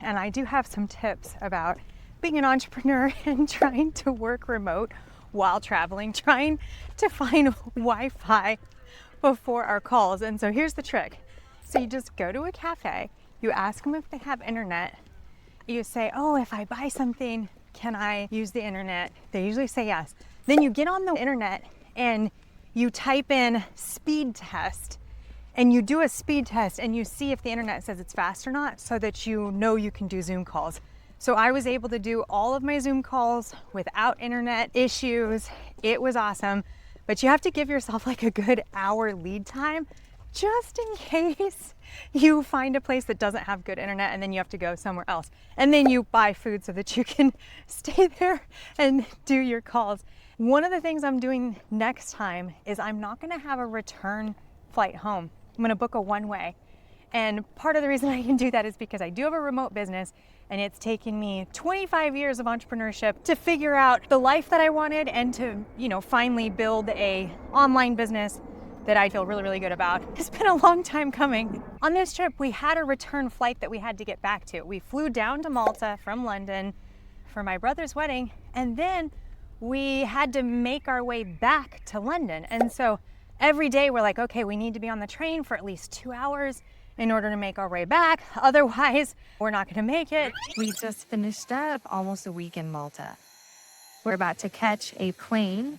And I do have some tips about being an entrepreneur and trying to work remote while traveling, trying to find Wi-Fi before our calls. And so here's the trick. So you just go to a cafe, you ask them if they have internet, you say, oh, if I buy something, can I use the internet? They usually say yes. Then you get on the internet and you type in speed test, and you do a speed test and you see if the internet says it's fast or not, so that you know you can do Zoom calls. So I was able to do all of my Zoom calls without internet issues. It was awesome, but you have to give yourself like a good hour lead time just in case you find a place that doesn't have good internet and then you have to go somewhere else. And then you buy food so that you can stay there and do your calls. One of the things I'm doing next time is I'm not gonna have a return flight home. I'm gonna book a one-way. And part of the reason I can do that is because I do have a remote business, and it's taken me 25 years of entrepreneurship to figure out the life that I wanted and to, finally build a online business that I feel really, really good about. It's been a long time coming. On this trip, we had a return flight that we had to get back to. We flew down to Malta from London for my brother's wedding, and then we had to make our way back to London. And so every day we're like, okay, we need to be on the train for at least 2 hours in order to make our way back. Otherwise, we're not gonna make it. We just finished up almost a week in Malta. We're about to catch a plane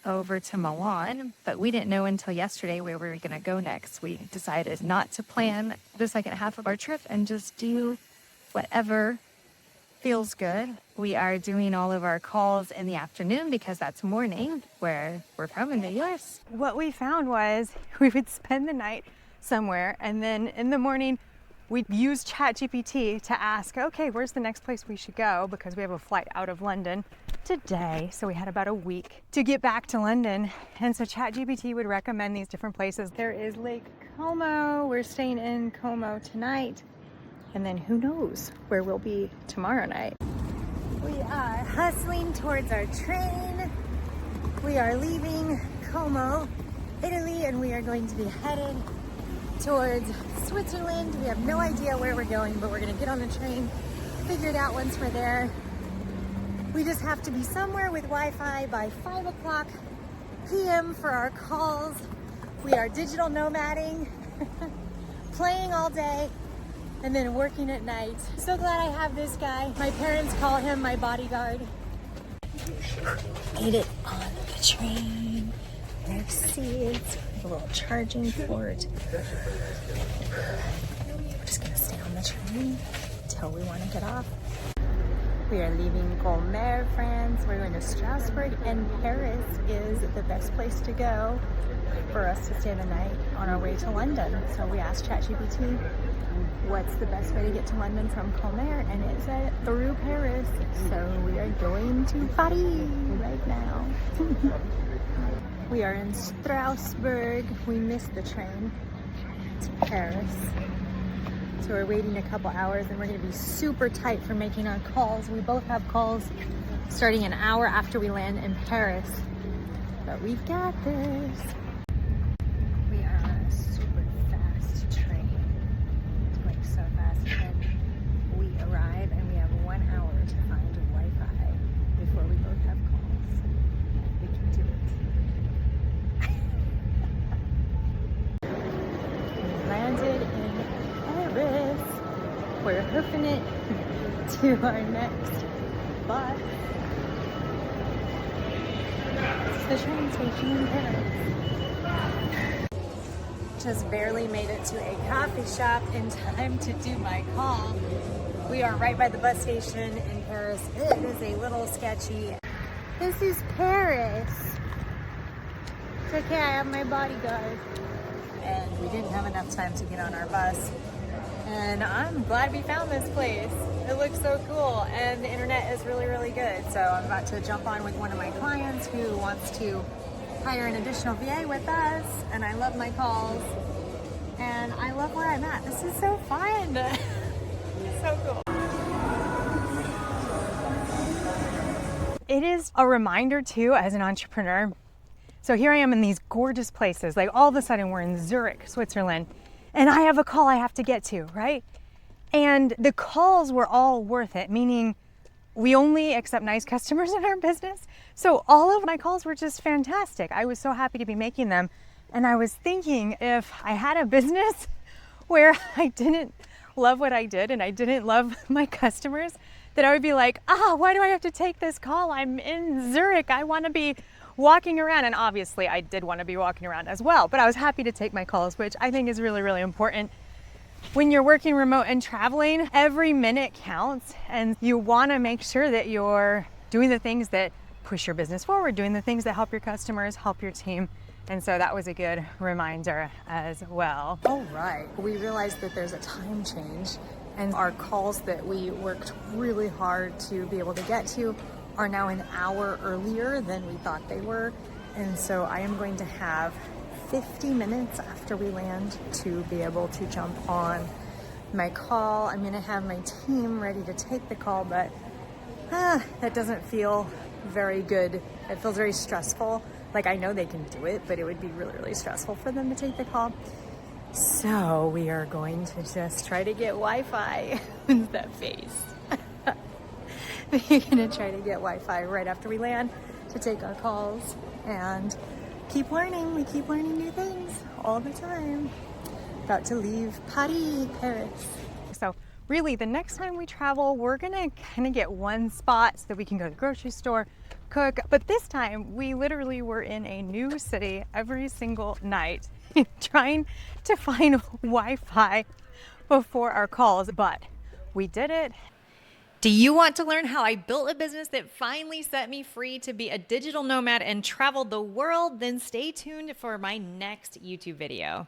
over to Milan, but we didn't know until yesterday where we were gonna go next. We decided not to plan the second half of our trip and just do whatever feels good. We are doing all of our calls in the afternoon because that's morning where we're from in the US. What we found was we would spend the night somewhere, and then in the morning we'd use ChatGPT to ask, okay, where's the next place we should go? Because we have a flight out of London today, so we had about a week to get back to London. And so ChatGPT would recommend these different places. There is Lake Como. We're staying in Como tonight, and then who knows where we'll be tomorrow night. We are hustling towards our train. We are leaving Como, Italy, and we are going to be headed towards Switzerland. We have no idea where we're going, but we're gonna get on the train, figure it out once we're there. We just have to be somewhere with Wi-Fi by 5 o'clock p.m. for our calls. We are digital nomading, playing all day, and then working at night. So glad I have this guy. My parents call him my bodyguard. Made it on the train. There's seats, a little charging port. We're just gonna stay on the train until we want to get off. We are leaving Colmar, France. We're going to Strasbourg, and Paris is the best place to go for us to stay the night on our way to London. So we asked ChatGPT, what's the best way to get to London from Colmar? And it said through Paris. So we are going to Paris right now. We are in Strasbourg. We missed the train to Paris. So we're waiting a couple hours, and we're gonna be super tight for making our calls. We both have calls starting an hour after we land in Paris, but we've got this. We are on a super fast train. It's going so fast, and we arrive and we have 1 hour to find Wi-Fi before we both have calls. We can do it. We landed in Paris. We're hoofing it to our next bus. It's the train station in Paris. Just barely made it to a coffee shop in time to do my call. We are right by the bus station in Paris. It is a little sketchy. This is Paris. It's okay, I have my bodyguard. And we didn't have enough time to get on our bus. And I'm glad we found this place. It looks so cool, and the internet is really, really good. So I'm about to jump on with one of my clients who wants to hire an additional VA with us, and I love my calls, and I love where I'm at. This is so fun. So cool. It is a reminder too, as an entrepreneur. So here I am in these gorgeous places. Like all of a sudden we're in Zurich, Switzerland, and I have a call I have to get to, right? And the calls were all worth it, meaning we only accept nice customers in our business. So all of my calls were just fantastic. I was so happy to be making them. And I was thinking, if I had a business where I didn't love what I did and I didn't love my customers, that I would be like, why do I have to take this call? I'm in Zurich. I want to be walking around. And obviously I did want to be walking around as well, but I was happy to take my calls, which I think is really, really important. When you're working remote and traveling, every minute counts, and you want to make sure that you're doing the things that push your business forward, doing the things that help your customers, help your team. And so that was a good reminder as well. All right, we realized that there's a time change, and our calls that we worked really hard to be able to get to are now an hour earlier than we thought they were. And so I am going to have 50 minutes after we land to be able to jump on my call. I'm gonna have my team ready to take the call, but that doesn't feel very good. It feels very stressful. Like, I know they can do it, but it would be really, really stressful for them to take the call. So we are going to just try to get Wi-Fi. What's that face? We're gonna try to get Wi-Fi right after we land to take our calls and keep learning. We keep learning new things all the time. About to leave Paris. So really, the next time we travel, we're gonna kind of get one spot so that we can go to the grocery store, cook. But this time, we literally were in a new city every single night trying to find Wi-Fi before our calls, but we did it. Do you want to learn how I built a business that finally set me free to be a digital nomad and travel the world? Then stay tuned for my next YouTube video.